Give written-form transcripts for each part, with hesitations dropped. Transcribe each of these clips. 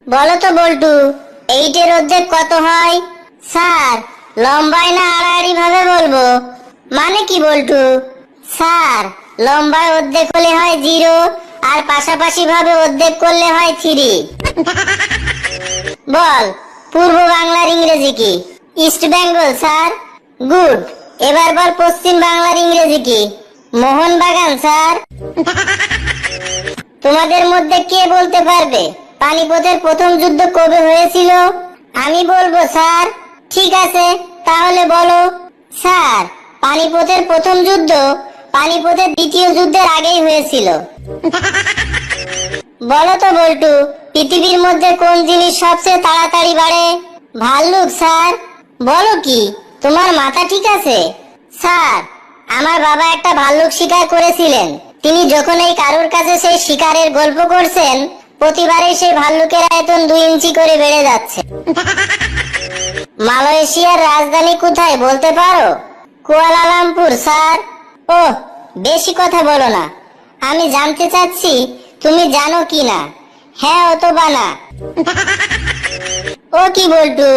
বলো তো বল্টু, 8 এর অর্ধেক কত হয়? স্যার, লম্বায় না আড়াআড়ি ভাবে বলবো? মানে কি বল্টু? স্যার, লম্বায় অর্ধেক হলে হয় 0, আর পাশাপাশি ভাবে অর্ধেক করলে হয় 3। বল, পূর্ব বাংলার ইংরেজি কি? East Bengal sir. গুড। এবার বল, পশ্চিম বাংলার ইংরেজি কি? মোহনবাগান স্যার। তোমাদের মধ্যে কে বলতে পারবে পানিপথের প্রথম যুদ্ধ কবে হয়েছিল? আমি বলবো স্যার। ঠিক আছে, তাহলে বলো। স্যার, পানিপথের প্রথম যুদ্ধ পানিপথের দ্বিতীয় যুদ্ধের আগেই হয়েছিল। বলো তো বল্টু, পৃথিবীর মধ্যে কোন জিনিস সবচেয়ে তাড়াতাড়ি বাড়ে? ভাল্লুক স্যার। বলো কি, তোমার মাথা ঠিক আছে? স্যার, আমার বাবা একটা ভাল্লুক শিকার করেছিলেন। তিনি যখন এই কারোর কাছে সেই শিকারের গল্প করছেন, প্রতিবারই সেই ভাল্লুকের আয়তন 2 ইঞ্চি করে বেড়ে যাচ্ছে। মালয়েশিয়ার রাজধানী কোথায় বলতে পারো? Kuala Lumpur sir. ওহ, বেশি কথা বলো না, আমি জানতে চাচ্ছি তুমি জানো কি না, হ্যাঁ অথবা না। ও কি বল্টু,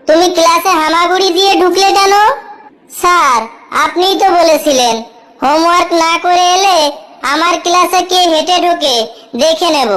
তুমি ক্লাসে হামাগুড়ি দিয়ে ঢুকলে কেন? স্যার, আপনিই তো বলেছিলেন হোমওয়ার্ক না করে এলে আমার ক্লাসে কে হেঁটে ঢোকে দেখে নেব।